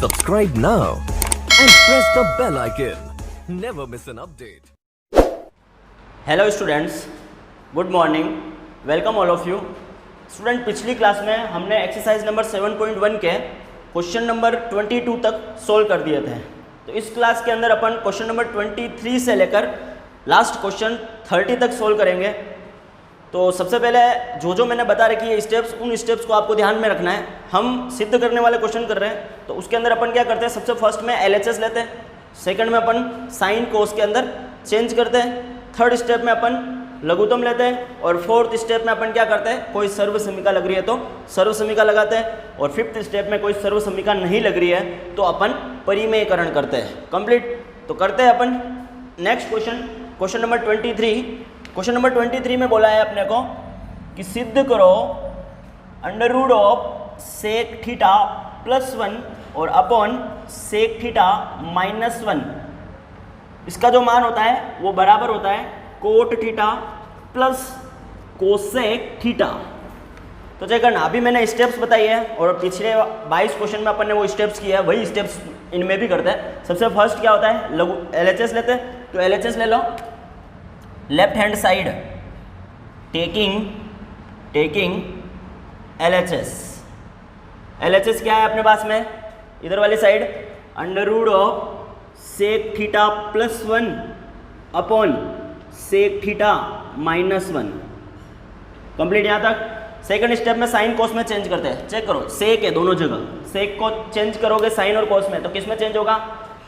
Subscribe now and press the bell icon. Never miss an update. Hello students, good morning, welcome all of you. Student, पिछली class में हमने exercise number 7.1 के question number 22 तक solve कर दिए थे। तो इस क्लास के अंदर अपन क्वेश्चन नंबर 23 से लेकर लास्ट क्वेश्चन 30 तक सोल्व करेंगे। तो सबसे पहले जो मैंने बता रखी है स्टेप्स, उन स्टेप्स को आपको ध्यान में रखना है। हम सिद्ध करने वाले क्वेश्चन कर रहे हैं, तो उसके अंदर अपन क्या करते हैं, सबसे फर्स्ट में LHS लेते हैं, सेकंड में अपन साइन को उसके अंदर चेंज करते हैं, थर्ड स्टेप में अपन लघुत्तम लेते हैं, और फोर्थ स्टेप में अपन क्या करते हैं, कोई सर्वसमीका लग रही है तो सर्वसमीका लगाते हैं, और फिफ्थ स्टेप में कोई सर्वसमीका नहीं लग रही है तो अपन परिमेयकरण करते हैं। कंप्लीट। तो करते हैं अपन next question number 23। Question number 23 में बोला है अपने को कि सिद्ध करो under root of sec theta +1 और अपॉन सेक थीटा -1, इसका जो मान होता है वो बराबर होता है coat theta plus cosec theta. तो चेक करना, अभी मैंने स्टेप्स बताई है और पिछले 22 क्वेश्चन में अपन ने वो स्टेप्स किया है, वही स्टेप्स इनमें भी करते हैं। सबसे फर्स्ट क्या होता है, लघु LHS लेते हैं। तो LHS ले लो, left hand side taking LHS क्या है अपने पास में, इधर वाली side under root of sec theta +1 upon sec theta -1। Complete यहाँ तक। सेकंड स्टेप में साइन कोस में चेंज करते हैं। चेक करो, सेक है दोनों जगह, सेक को चेंज करोगे साइन और कोस में, तो किस में चेंज होगा,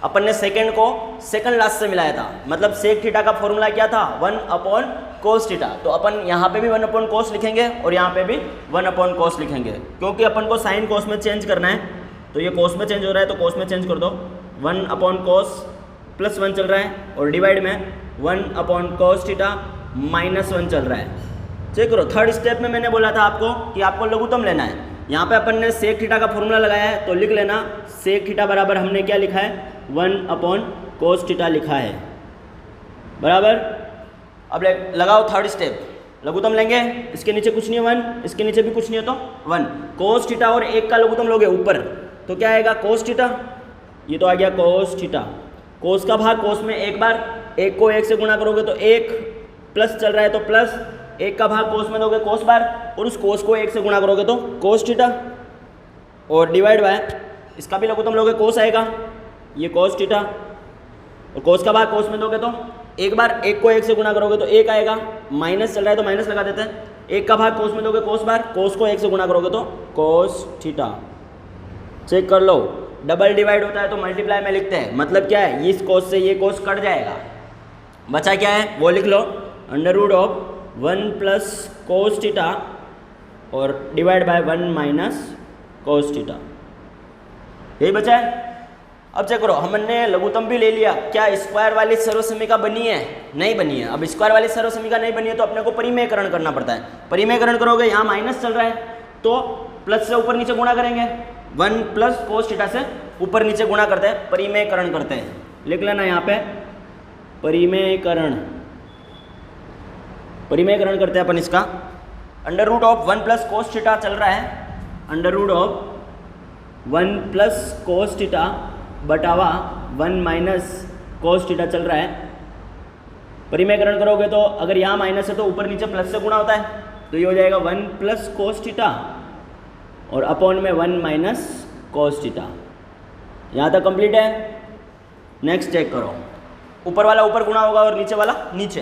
अपन ने सेकंड को सेकंड लास्ट से मिलाया था, मतलब सेक थीटा का फॉर्मूला क्या था, 1 अपॉन कोस थीटा। तो अपन यहाँ पे भी 1 अपॉन कोस लिखेंगे और यहाँ पे भी 1 अपॉन कोस लिखेंगे, क्योंकि अपन को साइन कोस में चेंज करना है। तो ये कोस में चेंज हो रहा है तो कोस में चेंज कर दो, 1 अपॉन कोस +1 चल रहा है, और डिवाइड में 1 अपॉन कोस थीटा -1 चल रहा है। चेक करो, थर्ड स्टेप में मैंने बोला था आपको कि आपको लघुत्तम लेना है। यहाँ पे अपन ने सेक थीटा का फॉर्मूला लगाया है, तो लिख लेना सेक थीटा बराबर हमने क्या लिखा है, 1 अपॉन कोस थीटा लिखा है, बराबर। अब लगाओ थर्ड स्टेप, लघुत्तम लेंगे, इसके नीचे कुछ नहीं है 1, इसके नीचे भी कुछ नहीं है तो 1। कोस थीटा और 1 का लघुत्तम लोगे ऊपर, तो क्या आएगा, कोस थीटा। ये तो आ गया कोस थीटा, कोस का भाग कोस में एक बार, 1 को 1 से गुणा करोगे तो 1 प्लस चल रहा है तो प्लस, 1 का भाग कोस में दोगे कोस बार, और उस कोस को 1 से गुणा करोगे तो कोस थीटा, और डिवाइड बाय इसका भी लघुत्तम लोगे कोस आएगा, ये कोस थीटा, और कोस का भाग कोस में दोगे तो एक बार 1 को 1 से गुणा करोगे तो 1 आएगा, माइनस चल रहा है तो माइनस लगा देते हैं, 1 का भाग कोस में दोगे कोस बार, कोस को 1 से गुणा करोगे तो कोस थीटा। चेक कर लो, डबल डिवाइड होता है तो मल्टीप्लाई में लिखते हैं, मतलब क्या है, इस कोस से ये कोस कट जाएगा, बचा क्या है वो लिख लो, under root of 1 plus cos theta और divide by 1 minus cos theta, यही बचा है। अब चेक करो, हमने लघुत्तम भी ले लिया, क्या स्क्वायर वाली सर्वसमीका बनी है, नहीं बनी है। अब स्क्वायर वाली सर्वसमीका नहीं बनी है तो अपने को परिमेयकरण करना पड़ता है। परिमेयकरण करोगे, यहाँ माइनस चल रहा है तो प्लस से ऊपर नीचे गुणा करेंगे, 1 प्लस कोस थीटा से ऊपर नीचे गुणा करते हैं, परिमेयकरण करते हैं। लिख लेना यहाँ पे परिमेयकरण करते हैं अपन इसका। Under root of 1 plus cos theta चल रहा है, under root of 1 plus cos theta बटावा 1 माइनस कोस थीटा चल रहा है। परिमेयकरण करोगे तो अगर यहाँ माइनस है तो ऊपर नीचे प्लस से गुणा होता है, तो ये हो जाएगा 1 प्लस कोस थीटा और अपॉन में 1 माइनस कोस थीटा। यहाँ तक कंप्लीट है। नेक्स्ट चेक करो, ऊपर वाला ऊपर गुणा होगा और नीचे वाला नीचे।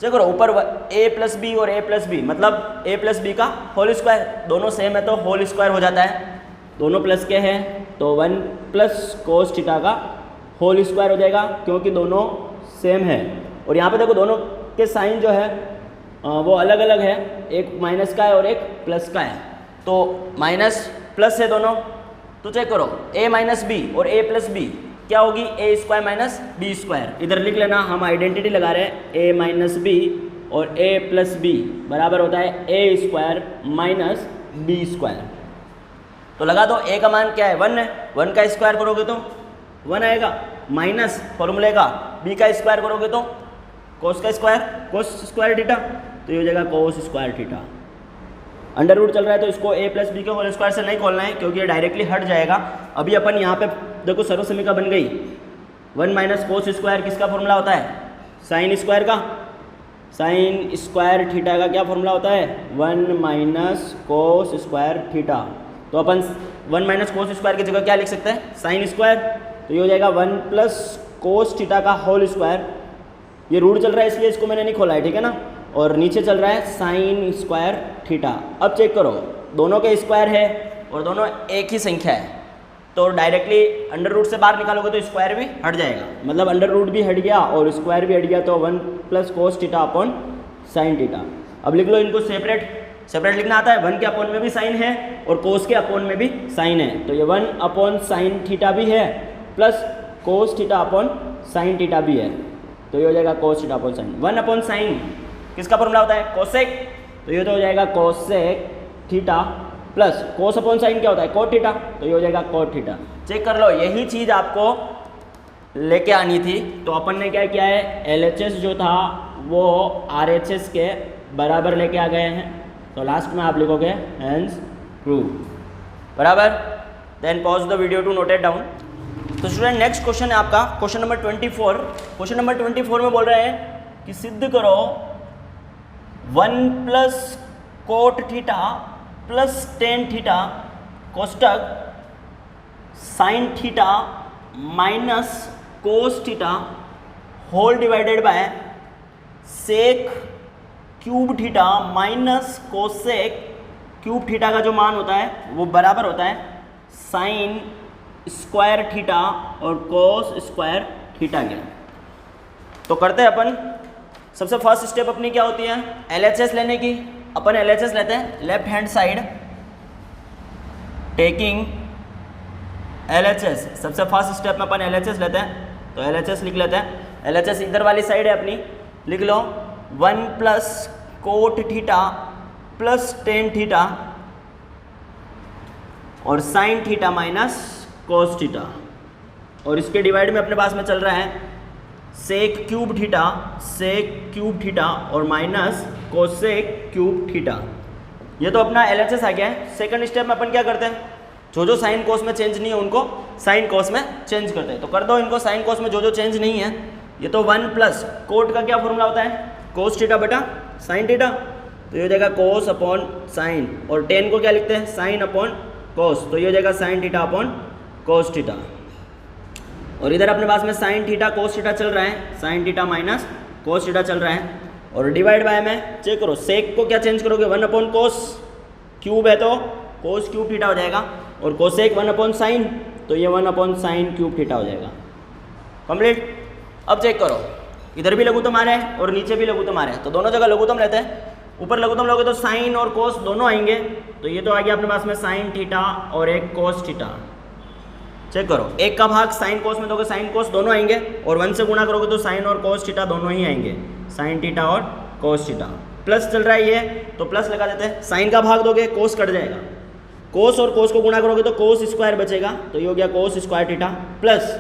चेक करो, ऊपर a प्लस बी और a प्लस बी, मतलब a प्लस बी का होल स्क्वायर, दोनों सेम है तो होल स्क्वायर हो जाता है, दोनों प्लस के हैं तो 1 प्लस कोस थीटा का होल स्क्वायर हो जाएगा, क्योंकि दोनों सेम है। और यहाँ पे देखो दोनों के साइन जो है वो अलग अलग है, एक माइनस का है और एक प्लस का है, तो माइनस प्लस है दोनों। तो चेक करो, a माइनस बी और a प्लस बी क्या होगी, a square minus b square. इधर लिख लेना, हम आइडेंटिटी लगा रहे हैं, a माइनस बी और a प्लस बी बराबर होता है a square minus b square. तो लगा दो, a का मान क्या है, 1 है, 1 का स्क्वायर करोगे तो 1 आएगा, माइनस फॉर्मूले का b का स्क्वायर करोगे तो कोस का स्क्वायर, कोस स्क्वायर थीटा, तो ये हो जाएगा cos square theta. Under root चल रहा है तो इसको a प्लस बी के होल स्क्वायर से नहीं खोलना है क्योंकि ये डायरेक्टली हट जाएगा। अभी अपन यहाँ पे देखो सर्वसमीका बन गई, 1 माइनस कोस स्क्वायर किसका फॉर्मूला होता है, साइन स्क्वायर का, साइन स्क्वायर थीटा का क्या फॉर्मूला होता है, 1 माइनस कोस स्क्वायर थीटा। तो अपन 1 माइनस कोस स्क्वायर की जगह क्या लिख सकते हैं, साइन स्क्वायर। तो ये हो जाएगा 1 प्लस कोस थीटा का होल स्क्वायर। ये रूट चल रहा है इसलिए इसको मैंने नहीं खोला है, ठीक है ना। और नीचे चल रहा है साइन स्क्वायर थीटा। अब चेक करो, दोनों के स्क्वायर है और दोनों एक ही संख्या है, तो डायरेक्टली अंडर रूट से बाहर निकालोगे तो स्क्वायर भी हट जाएगा, मतलब अंडर रूट भी हट गया और स्क्वायर भी हट गया, तो 1 plus cos theta upon sine theta. अब लिख लो इनको सेपरेट लिखना आता है, 1 के अपॉन में भी साइन है और कोस के अपॉन में भी साइन है, तो ये 1 अपॉन साइन थीटा भी है plus cos theta upon sine theta भी है, तो ये हो जाएगा cos theta upon sign. 1 upon sine किसका फॉर्मूला होता है, कोसेक, तो ये तो हो जाएगा कोसेक थीटा प्लस कोस अपॉन साइन क्या होता है, कोट थीटा, तो ये हो जाएगा कोट थीटा। चेक कर लो, यही चीज़ आपको लेके आनी थी, तो अपन ने क्या किया है, LHS जो था वो RHS के बराबर लेके आ गए हैं, तो लास्ट में आप लिखोगे हेंस प्रूव, बराबर। Then pause the video to note it down. तो स्टूडेंट नेक्स्ट क्वेश्चन है आपका क्वेश्चन नंबर 24। क्वेश्चन नंबर 24 में बोल रहे हैं कि सिद्ध करो 1 plus cot theta plus tan theta कोष्टक sine theta minus cos theta whole divided by sec cube theta minus cosec cube theta का जो मान होता है वो बराबर होता है साइन स्क्वायर थीटा और कोस स्क्वायर थीटा के। तो करते हैं अपन, सबसे फर्स्ट स्टेप अपनी क्या होती है, LHS लेने की। अपन LHS लेते हैं left hand side, taking LHS। सबसे फर्स्ट स्टेप में अपन LHS लेते हैं, तो LHS लिख लेते हैं। LHS इधर वाली साइड है अपनी, लिख लो 1 plus cot theta plus tan theta और sine theta minus cos theta, और इसके डिवाइड में अपने पास में चल रहा है सेक क्यूब थीटा और माइनस कोसेक क्यूब थीटा। ये तो अपना LHS आ गया है। सेकंड स्टेप में अपन क्या करते हैं, जो साइन कोस में चेंज नहीं है उनको साइन कोस में चेंज करते हैं, तो कर दो इनको साइन कोस में जो चेंज नहीं है। ये तो 1 प्लस कोट का क्या फॉर्मूला होता है, कोस थीटा बटा साइन थीटा, तो ये हो जाएगा कोस अपॉन साइन, और टेन को क्या लिखते हैं, साइन अपॉन कोस, तो ये हो जाएगा साइन थीटा अपॉन कोस थीटा। और इधर अपने पास में साइन थीटा कोस थीटा चल रहा है, sign theta minus cos theta चल रहा है, और डिवाइड बाय में चेक करो, सेक को क्या चेंज करोगे, 1 अपॉन कोस, क्यूब है तो कोस क्यूब थीटा हो जाएगा, और कोसेक 1 अपॉन साइन, तो ये 1 अपॉन साइन क्यूब थीटा हो जाएगा। कंप्लीट। अब चेक करो, इधर भी लघुत्तम आ रहा है और नीचे भी लघुत्तम आ रहा है, तो दोनों जगह लघुत्तम लेते हैं। ऊपर लघुत्तम लोगे तो साइन और कोस दोनों आएंगे, तो ये तो आ गया अपने पास में साइन थीटा और एक कोस थीटा। चेक करो, एक का भाग साइन कोस में दोगे, साइन कोस दोनों आएंगे, और 1 से गुणा करोगे तो साइन और कोस थीटा दोनों ही आएंगे, साइन थीटा और कोस थीटा। प्लस चल रहा है ये, तो प्लस लगा देते हैं। साइन का भाग दोगे कोस कट जाएगा, कोस और कोस को गुणा करोगे तो कोस स्क्वायर बचेगा, तो ये हो गया कोस स्क्वायर थीटा, प्लस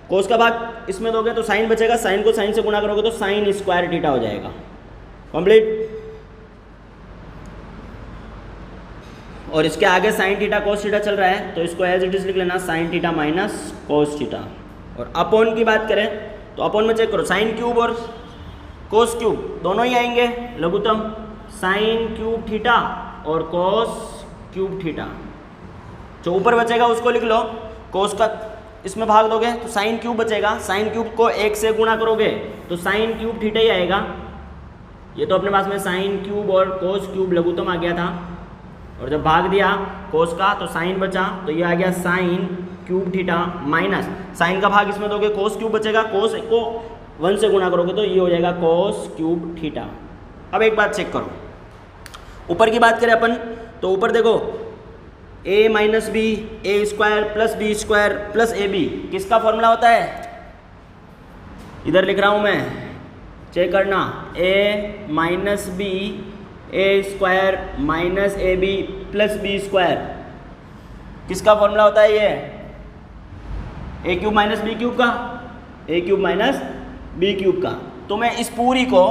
कोस का भाग इसमें दोगे तो साइन बचेगा, साइन को साइन से गुणा करोगे तो साइन स्क्वायर थीटा हो जाएगा। कंप्लीट। और इसके आगे साइन थीटा कोस थीटा चल रहा है, तो इसको एज इट इज लिख लेना, sign theta minus cos theta. और अपॉन की बात करें तो अपॉन में चेक करो, साइन क्यूब और कोस क्यूब दोनों ही आएंगे लघुत्तम, साइन क्यूब थीटा और कोस क्यूब थीटा। जो ऊपर बचेगा उसको लिख लो, कोस का इसमें भाग दोगे तो साइन क्यूब बचेगा, साइन क्यूब को 1 से गुणा करोगे तो साइन क्यूब थीटा ही आएगा। ये तो अपने पास में साइन क्यूब और कोस क्यूब लघुत्तम आ गया था, और जब भाग दिया कोस का तो साइन बचा, तो ये आ गया sine cube theta minus sine का भाग इसमें दोगे कोस क्यूब बचेगा, कोस को 1 से गुणा करोगे तो ये हो जाएगा कोस क्यूब थीटा। अब एक बात चेक करो, ऊपर की बात करें अपन तो ऊपर देखो a minus b a square plus b square plus a b किसका फॉर्मूला होता है, इधर लिख रहा हूँ मैं, चेक करना, a minus b a square minus a b plus b square किसका फॉर्मूला होता है, ये a cube minus b cube का, a cube minus b cube का। तो मैं इस पूरी को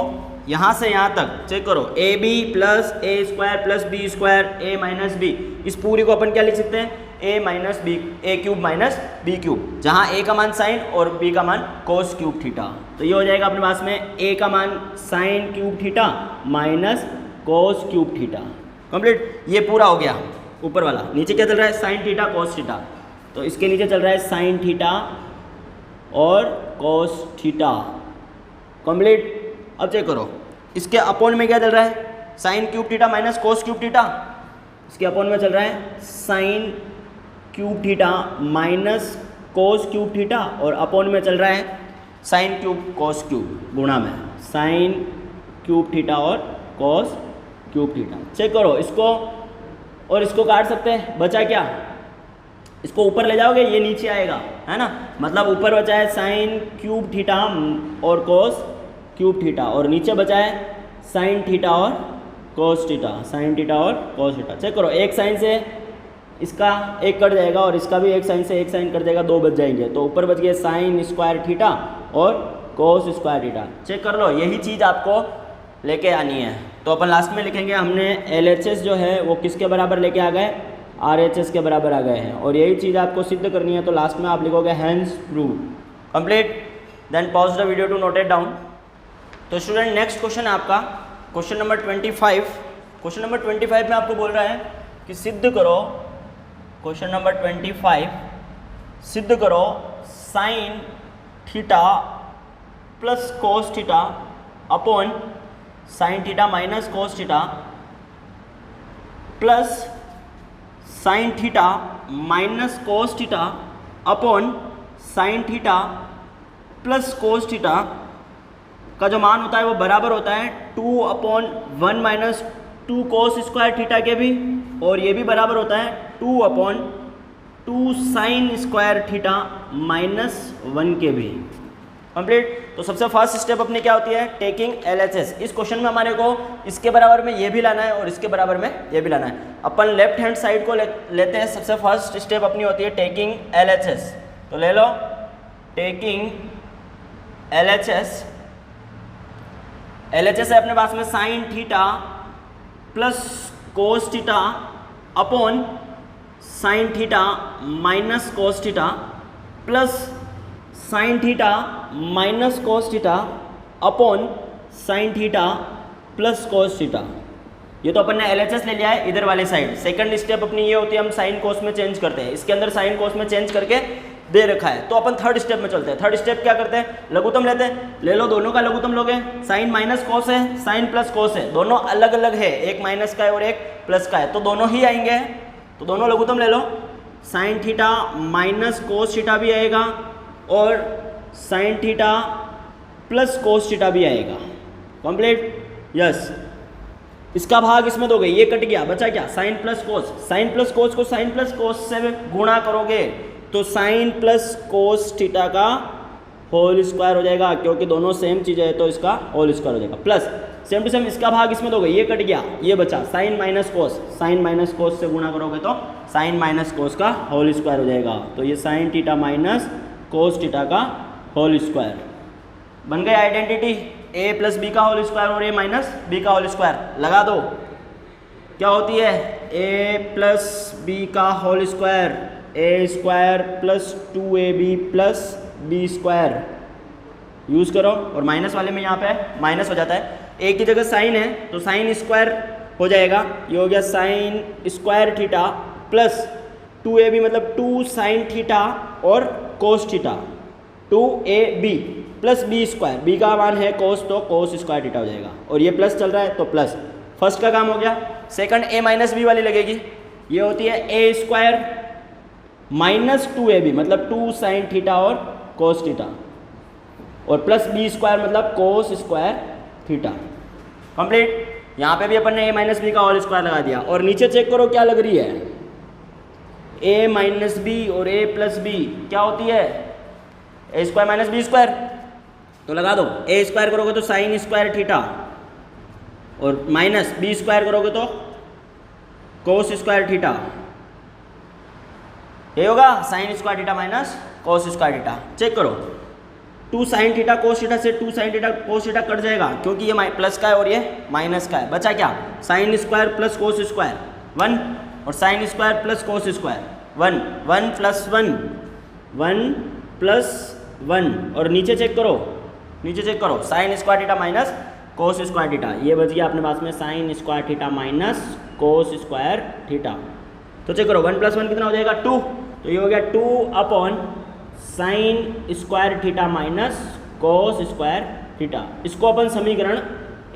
यहाँ से यहाँ तक चेक करो, a b plus a square plus b square a minus b, इस पूरी को अपन क्या लिख सकते हैं, a minus b, a cube minus b cube, जहाँ ए का मान साइन और बी का मान कोस क्यूब थीटा। तो ये हो जाएगा अपने पास में ए का मान साइन क्यूब थीटा माइनस कोस क्यूब थीटा। कंप्लीट, ये पूरा हो गया ऊपर वाला। नीचे क्या चल रहा है, साइन थीटा कोस थीटा, तो इसके नीचे चल रहा है साइन थीटा और कोस थीटा। कंप्लीट। अब चेक करो, इसके अपोन में क्या चल रहा है, साइन क्यूब थीटा माइनस कोस क्यूब थीटा, इसके अपोन में चल रहा है साइन क्यूब थीटा माइनस कोस क्यूब थीटा, और अपोन में चल रहा है साइन क्यूब कोस क्यूब गुणा में साइन क्यूब थीटा और कोस क्यूब थीटा। चेक करो, इसको और इसको काट सकते हैं, बचा क्या, इसको ऊपर ले जाओगे ये नीचे आएगा, है ना, मतलब ऊपर बचा है साइन क्यूब थीटा और कोस क्यूब थीटा, और नीचे बचा है साइन थीटा और कोस थीटा, साइन थीटा और कोस थीटा। चेक करो, एक साइन से इसका एक कट जाएगा और इसका भी एक साइन से एक साइन कट जाएगा, दो बच जाएंगे, तो ऊपर बच गए साइन स्क्वायर थीटा और कोस स्क्वायर थीटा। चेक कर लो, यही चीज़ आपको लेके आनी है। तो अपन लास्ट में लिखेंगे हमने LHS जो है वो किसके बराबर लेके आ गए, RHS के बराबर आ गए हैं, और यही चीज़ आपको सिद्ध करनी है। तो लास्ट में आप लिखोगे hence prove. Complete. Then pause the video to note it down. तो स्टूडेंट नेक्स्ट क्वेश्चन है आपका क्वेश्चन नंबर 25। क्वेश्चन नंबर 25 में आपको बोल रहा है कि सिद्ध करो, क्वेश्चन नंबर 25 सिद्ध करो sign theta plus cos theta upon sine theta minus cos theta plus sign theta minus cos theta upon sine theta plus cos theta का जो मान होता है वो बराबर होता है 2/1 माइनस 2 कोस स्क्वायर थीटा के भी, और ये भी बराबर होता है 2/2 साइन स्क्वायर थीटा माइनस 1 के भी। कंप्लीट। तो सबसे फर्स्ट स्टेप अपनी क्या होती है, टेकिंग LHS। इस क्वेश्चन में हमारे को इसके बराबर में ये भी लाना है और इसके बराबर में ये भी लाना है। अपन लेफ्ट हैंड साइड को लेते हैं। सबसे फर्स्ट स्टेप अपनी होती है टेकिंग LHS। तो ले लो टेकिंग LHS। LHS है अपने पास में sign theta plus cos theta upon sine theta minus cos theta plus sign theta minus cos theta upon sine theta plus cos theta. ये तो अपन ने LHS ले लिया है इधर वाले साइड। सेकंड स्टेप अपनी ये होती है, हम साइन कोस में चेंज करते हैं। इसके अंदर साइन कोस में चेंज करके दे रखा है, तो अपन थर्ड स्टेप में चलते हैं। थर्ड स्टेप क्या करते हैं, लघुत्तम लेते हैं। ले लो, दोनों का लघुत्तम लोगे। साइन माइनस कोस है, साइन प्लस कोस है, दोनों अलग अलग है, एक माइनस का है और एक प्लस का है, तो दोनों ही आएंगे। तो दोनों लघुत्तम ले लो। Sine theta minus cos theta भी आएगा और sine theta plus cos theta भी आएगा। कंप्लीट। यस। इसका भाग इसमें दोगे, ये कट गया, बचा क्या, sine plus cos. Sine plus cos को साइन प्लस कोस से गुणा करोगे तो साइन प्लस कोस थीटा का होल स्क्वायर हो जाएगा, क्योंकि दोनों सेम चीज़ है तो इसका होल स्क्वायर हो जाएगा। प्लस सेम टू सेम इसका भाग इसमें दोगे, ये कट गया, ये बचा sine minus cos. Sine minus cos से गुणा करोगे तो साइन माइनस कोस का होल स्क्वायर हो जाएगा। तो ये sine theta minus cos theta का होल स्क्वायर बन गई आइडेंटिटी। a प्लस बी का होल स्क्वायर और a माइनस बी का होल स्क्वायर लगा दो, क्या होती है, a प्लस बी का whole square, a square plus 2ab plus b square use करो, और माइनस वाले में यहाँ पे माइनस हो जाता है। a की जगह साइन है तो साइन स्क्वायर हो जाएगा, ये हो गया sign square theta plus 2ab मतलब 2 साइन थीटा और cos theta, 2ab plus b square, b का मान है कोस तो कोस स्क्वायर थीटा हो जाएगा, और ये प्लस चल रहा है तो प्लस। फर्स्ट का काम हो गया। सेकंड a माइनस बी वाली लगेगी, ये होती है a स्क्वायर माइनस 2ab मतलब 2 साइन थीटा और कोस थीटा, और प्लस बी स्क्वायर मतलब कोस स्क्वायर थीटा। कंप्लीट। यहाँ पे भी अपन ने a माइनस बी का होल स्क्वायर लगा दिया, और नीचे चेक करो क्या लग रही है, a माइनस बी और a प्लस बी क्या होती है, a square minus b square, तो लगा दो। a स्क्वायर करोगे तो साइन स्क्वायर थीटा और माइनस बी स्क्वायर करोगे तो कोस स्क्वायर थीटा, ये होगा sine square theta minus cos square theta. Check करो, 2 साइन थीटा कोस थीटा से 2 sine theta cos theta cut जाएगा, क्योंकि ये प्लस का है और ये माइनस का है। बचा क्या, sine square plus cos square 1 और sine square plus cos square 1, 1 plus 1, 1 plus 1 और नीचे चेक करो sign square theta minus cos square theta, ये बच गया अपने पास में sign square theta minus cos square theta. तो चेक करो 1 प्लस 1 कितना हो जाएगा 2, तो ये हो गया 2 upon sine square theta minus cos square theta. इसको अपन समीकरण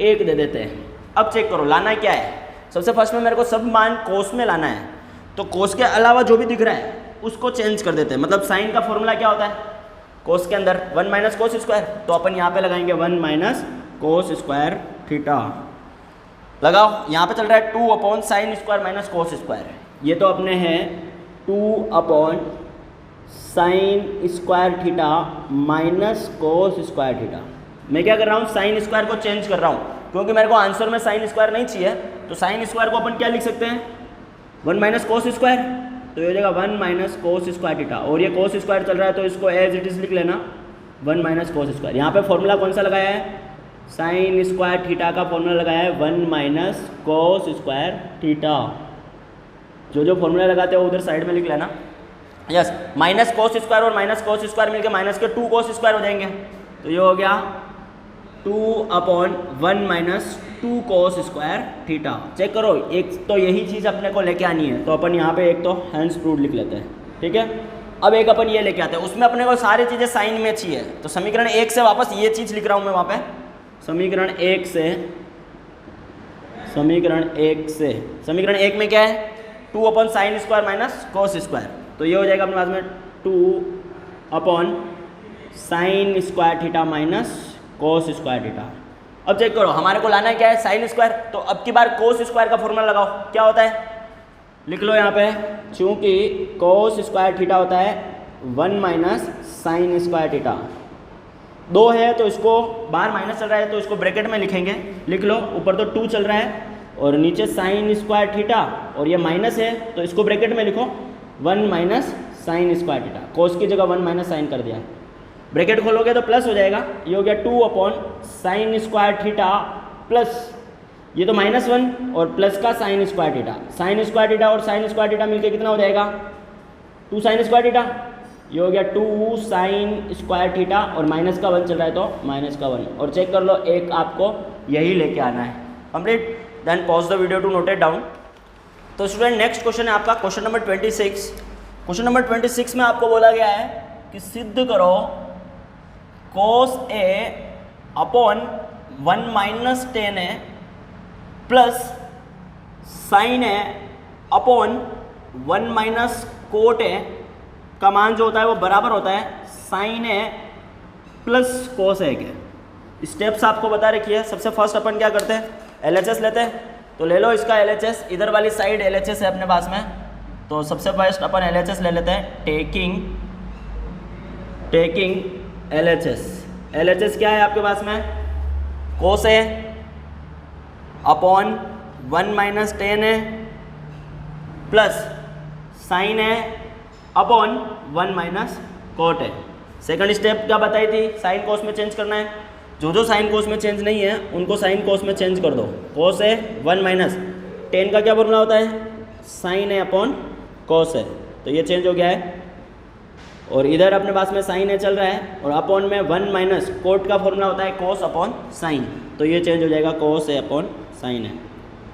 1 दे देते हैं। अब चेक करो लाना क्या है, सबसे फर्स्ट में मेरे को सब मान कोस में लाना है, तो कोस के अलावा जो भी दिख रहा है उसको चेंज कर देते हैं। मतलब साइन का फॉर्मूला क्या होता है कोस के अंदर 1 माइनस कोस स्क्वायर, तो अपन यहाँ पे लगाएंगे 1 माइनस कोस स्क्वायर थीटा। लगाओ, यहाँ पे चल रहा है 2 upon sine square minus cos square, ये तो अपने हैं 2 upon sine square theta minus cos square theta. मैं क्या कर रहा हूँ, साइन स्क्वायर को चेंज कर रहा हूँ, क्योंकि मेरे को आंसर में साइन स्क्वायर नहीं चाहिए, तो साइन स्क्वायर को अपन क्या लिख सकते हैं 1 माइनस कोस स्क्वायर, तो ये हो जाएगा 1 माइनस कोस स्क्वायर थीटा। और ये कोस स्क्वायर चल रहा है तो इसको एज इट इज लिख लेना 1 माइनस कोस स्क्वायर। यहाँ पे फॉर्मूला कौन सा लगाया है, साइन स्क्वायर थीटा का फॉर्मूला लगाया है 1 माइनस कोस स्क्वायर थीटा। जो फॉर्मूला लगाते हैं उधर साइड में लिख लेना। यस, माइनस कोस स्क्वायर और माइनस कोस स्क्वायर मिलकर माइनस के 2 कोस स्क्वायर हो जाएंगे, तो ये हो गया 2 upon 1 minus 2 cos square theta. Check करो, एक तो यही चीज़ अपने को लेके आनी है, तो अपन यहाँ पे एक तो हैंड्स प्रूव्ड लिख लेते हैं, ठीक है। अब एक अपन ये लेके आते हैं, उसमें अपने को सारी चीज़ें साइन में चाहिए, तो समीकरण 1 से वापस ये चीज़ लिख रहा हूँ मैं वहाँ पे, समीकरण 1 में क्या है 2 upon sine square minus cos square, तो ये हो जाएगा अपने पास में 2 upon sine square theta minus cos square theta. अब चेक करो हमारे को लाना है क्या है साइन स्क्वायर, तो अब की बार कोस स्क्वायर का फॉर्मूला लगाओ, क्या होता है लिख लो यहाँ पे, चूंकि कोस स्क्वायर थीटा होता है 1 माइनस साइन स्क्वायर थीटा। 2 है तो इसको बाहर माइनस चल रहा है तो इसको ब्रैकेट में लिखेंगे, लिख लो, ऊपर तो 2 चल रहा है और नीचे साइन स्क्वायर थीटा और ये माइनस है तो इसको ब्रैकेट में लिखो 1 माइनस साइन स्क्वायर थीटा। कोस की जगह 1 माइनस साइन कर दिया, ब्रैकेट खोलोगे तो प्लस हो जाएगा, ये हो गया 2 upon sine square theta plus ये तो -1 और प्लस का sign square theta. Sign square theta और साइन स्क्वायर थीटा मिलके कितना हो जाएगा 2 साइन स्क्वायर थीटा, ये हो गया 2 साइन स्क्वायर थीटा और माइनस का 1 चल रहा है तो माइनस का 1। और चेक कर लो एक आपको यही लेके आना है। Complete, then pause the video to note it down. तो स्टूडेंट नेक्स्ट क्वेश्चन है आपका क्वेश्चन नंबर 26। क्वेश्चन नंबर 26 में आपको बोला गया है कि सिद्ध करो cos A upon 1 minus ten A plus sign A upon 1 minus cot A का मान जो होता है वो बराबर होता है साइन ए प्लस कोस ए के। स्टेप्स आपको बता रखी है। सबसे फर्स्ट अपन क्या करते हैं LHS लेते हैं, तो ले लो इसका LHS, इधर वाली साइड LHS है अपने पास में, तो सबसे फर्स्ट अपन LHS ले लेते हैं, टेकिंग LHS क्या है आपके पास में कोस है अपॉन 1 माइनस टेन है प्लस साइन है अपॉन 1 माइनस कोट है। सेकंड स्टेप क्या बताई थी, साइन कोस में चेंज करना है, जो साइन कोस में चेंज नहीं है उनको साइन कोस में चेंज कर दो। कोस है 1 माइनस टेन का क्या फॉर्मूला होता है साइन है अपॉन कोस है, तो ये चेंज हो गया है। और इधर अपने पास में साइन है चल रहा है और अपॉन में 1 माइनस कोट का फॉर्मूला होता है कोस अपॉन साइन, तो ये चेंज हो जाएगा कोस है अपॉन साइन है।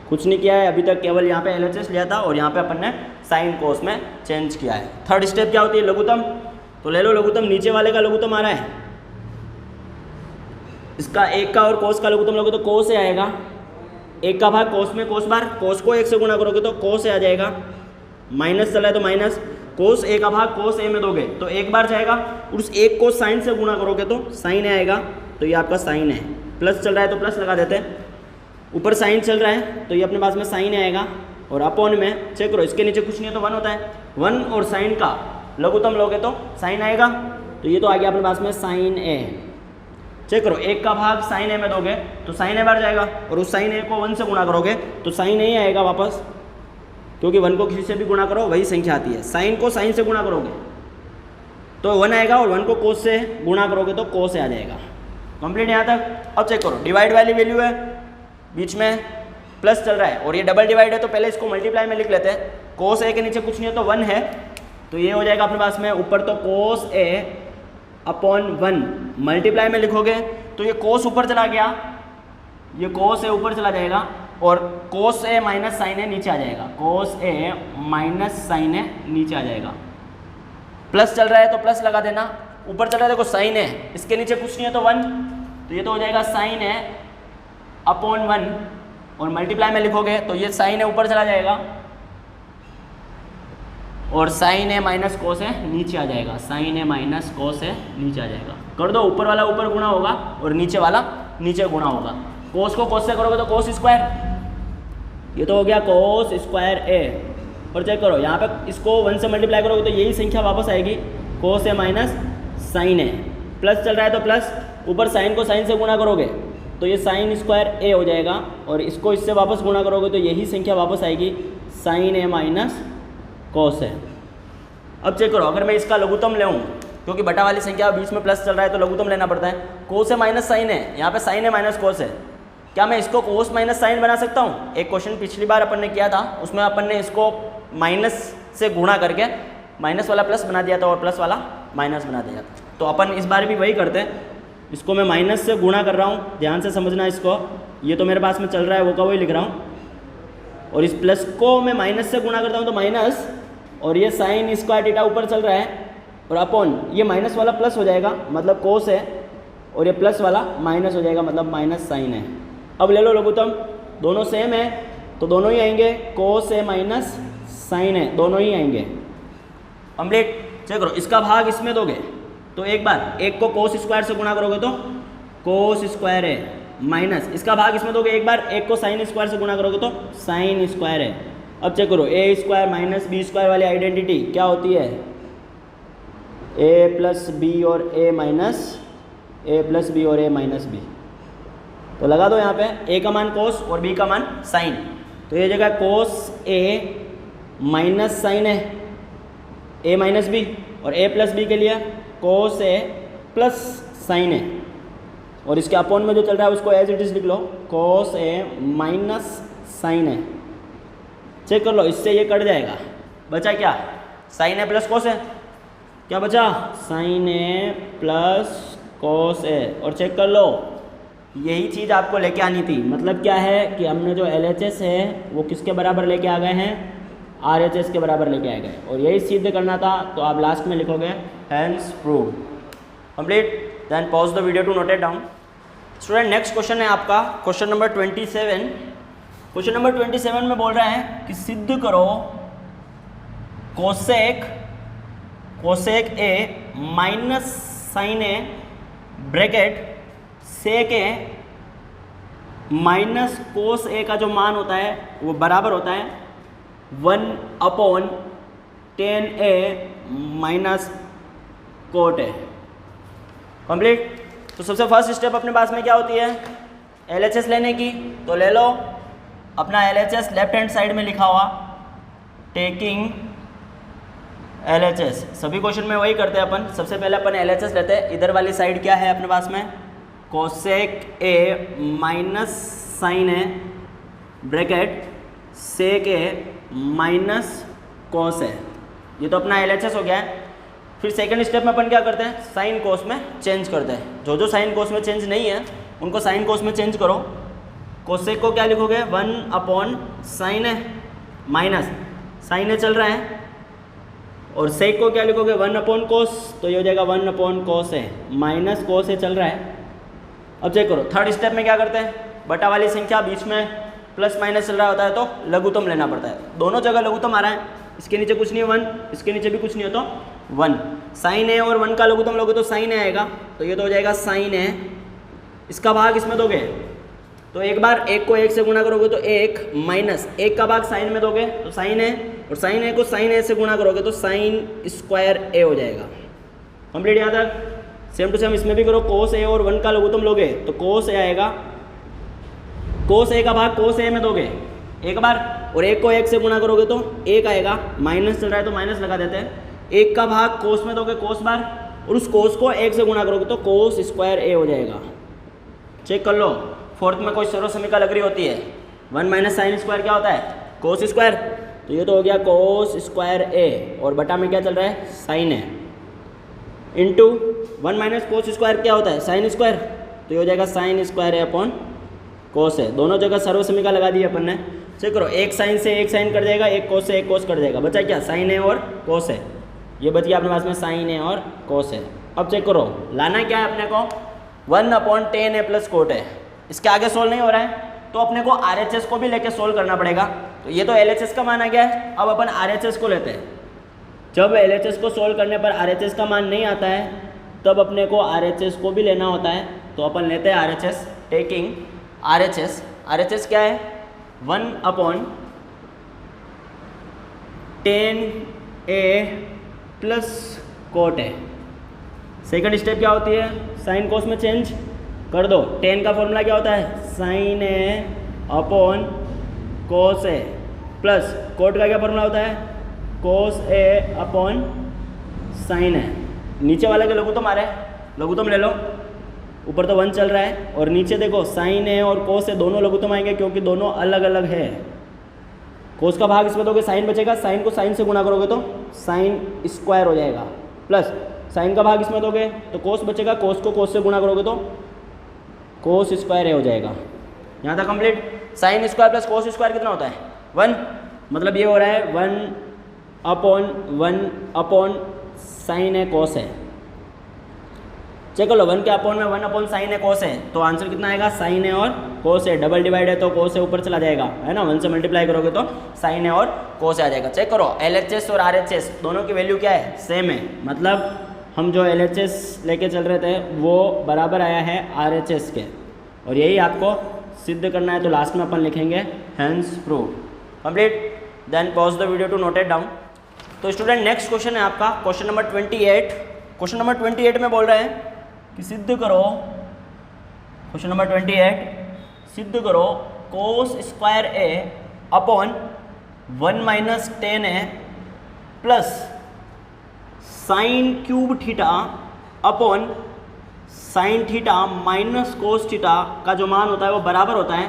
कुछ नहीं किया है अभी तक, केवल यहाँ पे LHS लिया था और यहाँ पे अपन ने साइन कोस में चेंज किया है। थर्ड स्टेप क्या होती है लघुत्तम, तो ले लो लघुत्तम, नीचे वाले का लघुत्तम आ रहा है, इसका एक का और कोस का लघुत्तम लोगे तो कोस से आएगा, एक का भाग कोस में कोस बार, कोस को 1 से गुणा करोगे तो कोस से आ जाएगा, माइनस चला है तो माइनस, कोस ए का भाग कोस ए में दोगे तो एक बार जाएगा, उस एक को साइन से गुणा करोगे तो साइन ए आएगा, तो ये आपका साइन है। प्लस चल रहा है तो प्लस लगा देते हैं, ऊपर साइन चल रहा है तो ये अपने पास में साइन आएगा और अपॉन में चेक करो इसके नीचे कुछ नहीं है तो 1 होता है, 1 और साइन का लघुत्तम लोगे तो साइन आएगा, तो ये तो आ गया अपने पास में साइन ए। चेक करो एक का भाग साइन ए में दोगे तो साइन ए बार जाएगा और उस साइन ए को 1 से गुणा करोगे तो साइन ए आएगा वापस, क्योंकि 1 को किसी से भी गुणा करो वही संख्या आती है। साइन को साइन से गुणा करोगे तो 1 आएगा और 1 को कोस से गुणा करोगे तो कोस आ जाएगा। कंप्लीट यहाँ तक। अब चेक करो, डिवाइड वाली वैल्यू है, बीच में प्लस चल रहा है और ये डबल डिवाइड है, तो पहले इसको मल्टीप्लाई में लिख लेते हैं। कोस ए के नीचे कुछ नहीं है तो 1 है, तो ये हो जाएगा अपने पास में ऊपर तो कोस ए अपॉन 1, मल्टीप्लाई में लिखोगे तो ये कोस ऊपर चला गया, ये कोस ए ऊपर चला जाएगा और कोस ए माइनस साइन ए नीचे आ जाएगा, कोस ए माइनस साइन ए नीचे आ जाएगा। प्लस चल रहा है तो प्लस लगा देना, ऊपर चल रहा है देखो साइन है, इसके नीचे कुछ नहीं है तो 1, तो ये तो हो जाएगा साइन है अपॉन 1 और मल्टीप्लाई में लिखोगे तो ये साइन है ऊपर चला जाएगा और साइन है माइनस कोस है नीचे आ जाएगा, साइन है माइनस कोस है नीचे आ जाएगा। कर दो, ऊपर वाला ऊपर गुणा होगा और नीचे वाला नीचे गुणा होगा। कोस को कोस से करोगे तो कोस स्क्वायर, ये तो हो गया कोस स्क्वायर ए। और चेक करो यहाँ पे इसको 1 से मल्टीप्लाई करोगे तो यही संख्या वापस आएगी, कोस ए माइनस साइन ए। प्लस चल रहा है तो प्लस, ऊपर साइन को साइन से गुणा करोगे तो ये साइन स्क्वायर ए हो जाएगा और इसको इससे वापस गुणा करोगे तो यही संख्या वापस आएगी, साइन ए माइनस कोस है। अब चेक करो, अगर मैं इसका लघुत्तम ले क्योंकि बटा वाली संख्या बीच में प्लस चल रहा है तो लघुत्तम लेना पड़ता है। कोस है माइनस साइन है, यहाँ पे साइन है माइनस कोस है, क्या मैं इसको कोस माइनस साइन बना सकता हूँ? एक क्वेश्चन पिछली बार अपन ने किया था, उसमें अपन ने इसको माइनस से गुणा करके माइनस वाला प्लस बना दिया था और प्लस वाला माइनस बना दिया था। तो अपन इस बार भी वही करते हैं, इसको मैं माइनस से गुणा कर रहा हूँ, ध्यान से समझना इसको, ये तो मेरे पास में चल रहा है वो का वही लिख रहा हूँ और इस प्लस को मैं माइनस से गुणा करता हूँ तो माइनस, और ये साइन स्क्वायर थीटा ऊपर चल रहा है और अपॉन ये माइनस वाला प्लस हो जाएगा मतलब कोस है और ये प्लस वाला माइनस हो जाएगा मतलब माइनस साइन है। अब ले लो लघुत्तम, दोनों सेम है तो दोनों ही आएंगे, कोस है माइनस साइन है, दोनों ही आएंगे। कंप्लीट। चेक करो, इसका भाग इसमें दोगे तो एक बार एक को कोस स्क्वायर से गुणा करोगे तो कोस स्क्वायर है, माइनस इसका भाग इसमें दोगे एक बार, एक को साइन स्क्वायर से गुणा करोगे तो साइन स्क्वायर है। अब चेक करो, ए स्क्वायर माइनस बी स्क्वायर वाली आइडेंटिटी क्या होती है? ए प्लस बी और a minus A plus B और ए माइनस बी। तो लगा दो यहाँ पे, ए का मान कोस और बी का मान साइन, तो ये जगह कोस ए माइनस साइन है, ए माइनस बी, और ए प्लस बी के लिए कोस ए प्लस साइन है और इसके अपॉन में जो चल रहा है उसको एज इट इज लिख लो, कोस ए माइनस साइन है। चेक कर लो, इससे ये कट जाएगा, बचा क्या? साइन ए प्लस कोस ए, क्या बचा? साइन ए प्लस कोस ए। और चेक कर लो, यही चीज़ आपको लेके आनी थी, मतलब क्या है कि हमने जो LHS है वो किसके बराबर लेके आ गए हैं? RHS के बराबर लेके आ गए, और यही सिद्ध करना था तो आप लास्ट में लिखोगे hence prove. Complete. Then pause the video to note it down. Student next question है आपका क्वेश्चन नंबर 27। क्वेश्चन नंबर 27 में बोल रहा है कि सिद्ध करो cosec a minus sine a bracket sec a minus cos a का जो मान होता है वो बराबर होता है 1/tan A minus cot A. Complete. तो सबसे फर्स्ट स्टेप अपने पास में क्या होती है? LHS लेने की, तो ले लो अपना LHS लेफ्ट हैंड साइड में लिखा हुआ, टेकिंग LHS। सभी क्वेश्चन में वही करते हैं अपन, सबसे पहले अपन LHS लेते हैं। इधर वाली साइड क्या है अपने पास में? Cosec a minus sine a bracket sec a minus cos a, ये तो अपना LHS हो गया है। फिर सेकंड स्टेप में अपन क्या करते हैं? साइन कोस में चेंज करते हैं। जो जो साइन कोस में चेंज नहीं है उनको साइन कोस में चेंज करो। कोसेक को क्या लिखोगे? 1/sin ए माइनस साइन ए चल रहा है, और सेक को क्या लिखोगे? 1/cos, तो ये हो जाएगा 1/cos ए माइनस कोस ए चल रहा है। अब चेक करो, थर्ड स्टेप में क्या करते हैं? बटा वाली संख्या बीच में प्लस माइनस चल रहा होता है तो लघुत्तम लेना पड़ता है। दोनों जगह लघुत्तम आ रहा है, इसके नीचे कुछ नहीं है 1, इसके नीचे भी कुछ नहीं है तो 1। साइन ए और 1 का लघुत्तम लोगे तो साइन ए आएगा, तो ये तो हो जाएगा साइन ए। इसका भाग इसमें दोगे तो एक बार एक को एक से गुणा करोगे तो 1 माइनस 1 का भाग साइन में दोगे तो साइन ए, और साइन ए को साइन ए से गुणा करोगे तो साइन स्क्वायर ए हो जाएगा। कंप्लीट। यहाँ तक सेम टू सेम इसमें भी करो। कोस ए और 1 का लघुत्तम लोगे तो कोस ए आएगा, कोस ए का भाग कोस ए में दोगे एक बार, और एक को एक से गुणा करोगे तो 1 आएगा। माइनस चल रहा है तो माइनस लगा देते हैं, एक का भाग कोस में दोगे कोस बार, और उस कोस को एक से गुणा करोगे तो कोस स्क्वायर ए हो जाएगा। चेक कर लो, फोर्थ में कोई सर्वसमीका लग रही होती है, 1 माइनस साइन स्क्वायर क्या होता है, कोस स्क्वायर, तो ये तो हो गया कोस स्क्वायर ए, और बटा में क्या चल रहा है, साइन ए, इंटू 1 माइनस कोस स्क्वायर क्या होता है, साइन स्क्वायर, तो ये हो जाएगा साइन स्क्वायर ए अपॉन कोस है। दोनों जगह सर्वसमीका लगा दी अपन ने। चेक करो, एक साइन से एक साइन कट जाएगा, एक कोस से एक कोस कट जाएगा, बचा क्या, साइन है और कोस है। ये बच गया अपने पास में साइन है और कोस है। अब चेक करो, लाना क्या है अपने को, 1/10 है प्लस कोट है। इसके आगे सोल्व नहीं हो रहा है तो अपने को RHS को भी लेके सोल्व करना पड़ेगा। तो ये तो LHS का मान आ गया है, अब अपन RHS को लेते हैं। जब LHS को सोल्व करने पर RHS का मान नहीं आता है तब अपने को RHS को भी लेना होता है। तो अपन लेते हैं RHS, टेकिंग RHS। RHS क्या है, 1/10A प्लस कोट है। सेकंड स्टेप क्या होती है, साइन कोस में चेंज कर दो। 10 का फॉर्मूला क्या होता है, साइन ए अपॉन कोस ए, प्लस कोट का क्या फॉर्मूला होता है, कोस ए अपॉन साइन ए। नीचे वाले के लघुत्तम आ रहा है, लघुत्तम ले लो। ऊपर तो 1 चल रहा है और नीचे देखो साइन ए और कोस ए दोनों लघुत्तम आएंगे क्योंकि दोनों अलग अलग है। कोस का भाग इसमें दोगे साइन बचेगा, साइन को साइन से गुणा करोगे तो साइन स्क्वायर हो जाएगा, प्लस साइन का भाग इसमें दोगे तो कोस बचेगा, कोस को कोस से गुणा करोगे तो कोस स्क्वायर ए हो जाएगा। यहाँ तक complete. Sine square plus cos square कितना होता है, 1, मतलब ये हो रहा है 1/1 अपॉन साइन है कोस है। चेक लो, 1 के अपॉन में 1 अपॉन साइन है कोस है, तो आंसर कितना आएगा, साइन है और कोस है। डबल डिवाइड है तो कोस है ऊपर चला जाएगा, है ना, 1 से मल्टीप्लाई करोगे तो साइन है और कोस आ जाएगा। चेक करो, LHS और RHS दोनों की वैल्यू क्या है, सेम है। मतलब हम जो LHS लेके चल रहे थे वो बराबर आया है RHS के, और यही आपको सिद्ध करना है। तो लास्ट में अपन लिखेंगे hence prove. Complete. Then pause the video to note it down. तो स्टूडेंट नेक्स्ट क्वेश्चन है आपका क्वेश्चन नंबर 28। क्वेश्चन नंबर 28 में बोल रहे हैं कि सिद्ध करो, क्वेश्चन नंबर 28, सिद्ध करो cos square a upon 1 minus 10A plus sine cube theta upon sine theta minus cos theta का जो मान होता है वो बराबर होता है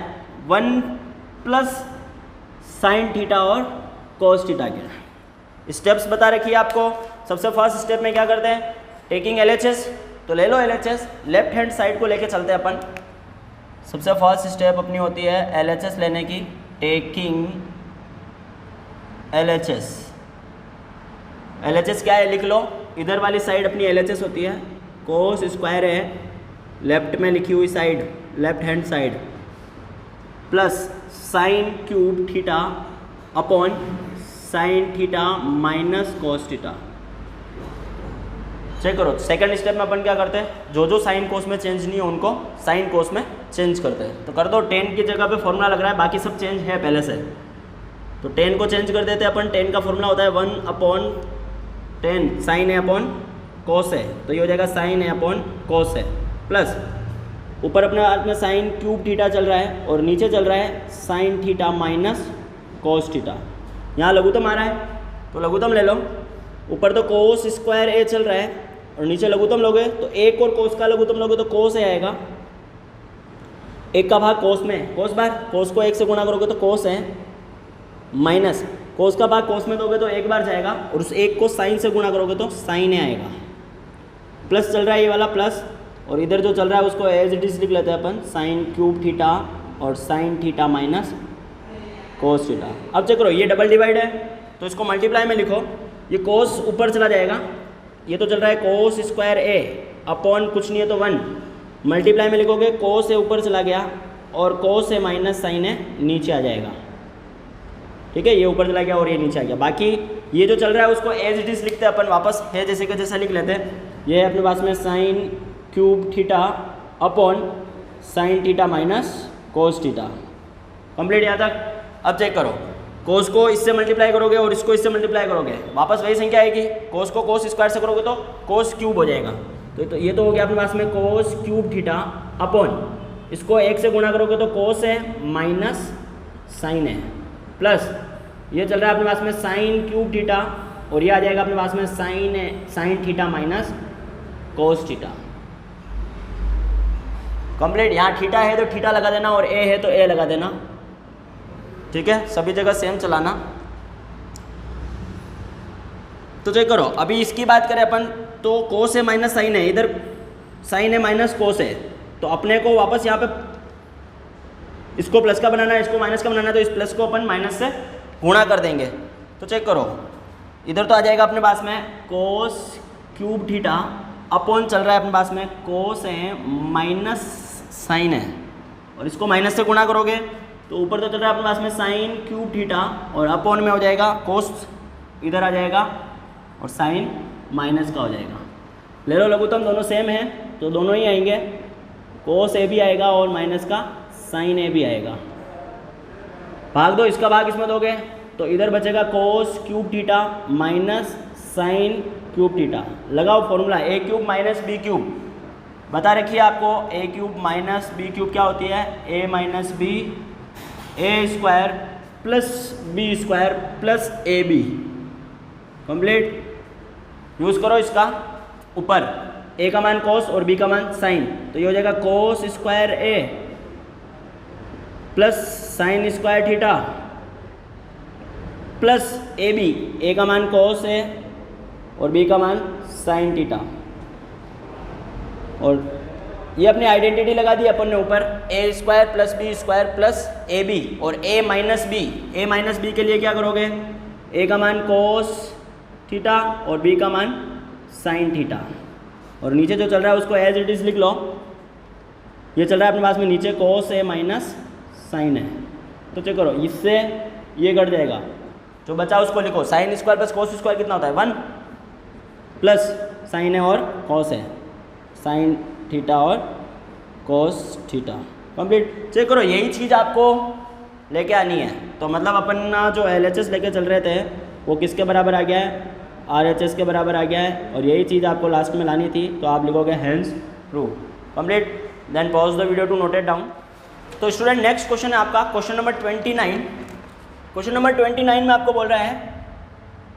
1 प्लस साइन थीटा और कोस थीटा के। स्टेप्स बता रखी है आपको। सबसे फर्स्ट स्टेप में क्या करते हैं, टेकिंग LHS, तो ले लो LHS, लेफ्ट हैंड साइड को लेके चलते हैं अपन। सबसे फर्स्ट स्टेप अपनी होती है LHS लेने की, टेकिंग LHS। LHS क्या है लिख लो, इधर वाली साइड अपनी LHS होती है, कोस स्क्वायर है लेफ्ट में लिखी हुई side, left hand side, plus sine cube theta upon sine theta minus cos theta. Check करो, सेकंड स्टेप में अपन क्या करते हैं, जो जो साइन कोस में चेंज नहीं हो उनको साइन कोस में चेंज करते हैं। तो कर दो, 10 की जगह पे फॉर्मूला लग रहा है, बाकी सब चेंज है पहले से, तो 10 को चेंज कर देते हैं अपन। 10 का फॉर्मूला होता है 1/10 साइन है अपॉन कोस है, तो ये हो जाएगा साइन है अपॉन कोस है, प्लस ऊपर अपने हाथ में साइन क्यूब थीटा चल रहा है और नीचे चल रहा है sign theta minus cos theta. यहाँ लघुत्तम आ रहा है तो लघुत्तम ले लो। ऊपर तो कोस स्क्वायर ए चल रहा है और नीचे लघुत्तम लोगे तो एक और कोस का लघुत्तम लोगे तो कोस ए आएगा। एक का भाग कोस में, कोस बार कोस को एक से गुणा करोगे तो कोस है, माइनस कोस का भाग कोस में दोगे तो एक बार जाएगा और उस एक को साइन से गुणा करोगे तो साइन ए आएगा। प्लस चल रहा है ये वाला प्लस, और इधर जो चल रहा है उसको एज इट इज लिख लेते हैं अपन, साइन क्यूब थीटा और sine theta minus cos theta. अब चेक करो, ये डबल डिवाइड है तो इसको मल्टीप्लाई में लिखो, ये कोस ऊपर चला जाएगा, ये तो चल रहा है कोस स्क्वायर ए अपॉन कुछ नहीं है तो 1, मल्टीप्लाई में लिखोगे कोस ए ऊपर चला गया और कोस ए माइनस साइन ए नीचे आ जाएगा। ठीक है, ये ऊपर चला गया और ये नीचे आ गया। बाकी ये जो चल रहा है उसको एज इट इज लिखते हैं अपन, वापस है जैसे कि जैसा लिख लेते हैं। ये अपने पास में sign cube theta upon sine theta minus cos theta. Complete यहाँ तक। अब चेक करो, कोस को इससे मल्टीप्लाई करोगे और इसको इससे मल्टीप्लाई करोगे, वापस वही संख्या आएगी। कोस को कोस स्क्वायर से करोगे तो कोस क्यूब हो जाएगा। तो ये तो हो गया अपने पास में कोस क्यूब थीटा अपॉन, इसको एक से गुणा करोगे तो कोस है माइनस साइन है, प्लस ये चल रहा है अपने पास में साइन क्यूब थीटा और ये आ जाएगा अपने पास में sign theta minus cos theta. Complete. यहाँ थीटा है तो थीटा लगा देना और ए है तो ए लगा देना, ठीक है, सभी जगह सेम चलाना। तो चेक करो, अभी इसकी बात करें अपन तो कोस है माइनस साइन है, इधर साइन है माइनस कोस है, तो अपने को वापस यहाँ पे इसको प्लस का बनाना है, इसको माइनस का बनाना है, तो इस प्लस को अपन माइनस से गुणा कर देंगे। तो चेक करो, इधर तो आ जाएगा अपने पास में कोस क्यूब थीटा अपॉन चल रहा है अपने पास में कोस है माइनस साइन है, और इसको माइनस से गुणा करोगे तो ऊपर तो चल रहा है अपने पास में साइन क्यूब थीटा और अपॉन में हो जाएगा कोस, इधर आ जाएगा और साइन माइनस का हो जाएगा। ले लो लघुत्तम, दोनों सेम है तो दोनों ही आएंगे, कोस ए भी आएगा और माइनस का साइन ए भी आएगा। भाग दो, इसका भाग इसमें दोगे तो इधर बचेगा cos cube theta minus sine cube theta. लगाओ formula, a cube minus b cube, बता रखिए आपको, a cube minus b cube क्या होती है, a minus b, a square plus b square plus a b. Complete. Use करो इसका ऊपर, ए का मान कोस और बी का मान साइन, तो ये हो जाएगा cos square a plus sine square theta plus a b, a का मान कोस है और बी का मान साइन थीटा। और ये अपनी आइडेंटिटी लगा दी अपन ने ऊपर, a square plus b square plus a b, और ए माइनस बी के लिए क्या करोगे, ए का मान कोस थीटा और बी का मान साइन थीटा, और नीचे जो चल रहा है उसको एज इट इज़ लिख लो। ये चल रहा है अपने पास में नीचे कोस ए माइनस साइन है, तो चेक करो, इससे ये कट जाएगा, जो बचा उसको लिखो, sine square plus cos square कितना होता है 1, प्लस साइन है और कोस है, साइन थीटा और कोस थीटा। कंप्लीट। चेक करो, यही चीज़ आपको लेके आनी है, तो मतलब अपन ना जो LHS लेके चल रहे थे वो किसके बराबर आ गया है, RHS के बराबर आ गया है, और यही चीज़ आपको लास्ट में लानी थी, तो आप लिखोगे hence true. Complete. Then pause the video to note it down. तो स्टूडेंट नेक्स्ट क्वेश्चन है आपका क्वेश्चन नंबर 29। क्वेश्चन नंबर 29 में आपको बोल रहा है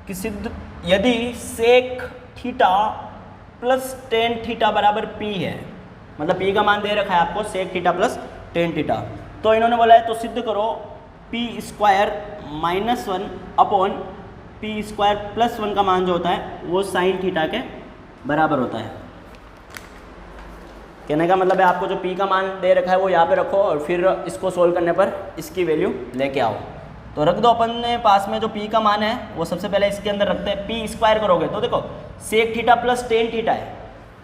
कि सिद्ध यदि sec theta plus tan theta बराबर पी है, मतलब पी का मान दे रखा है आपको sec theta plus tan theta, तो इन्होंने बोला है तो सिद्ध करो p square minus 1 upon p square plus 1 का मान जो होता है वो साइन थीटा के बराबर होता है। कहने का मतलब है आपको जो पी का मान दे रखा है वो यहाँ पे रखो और फिर इसको सोल्व करने पर इसकी वैल्यू लेके आओ। तो रख दो अपन ने पास में जो पी का मान है वो सबसे पहले इसके अंदर रखते हैं। पी स्क्वायर करोगे तो देखो sec theta plus tan theta है,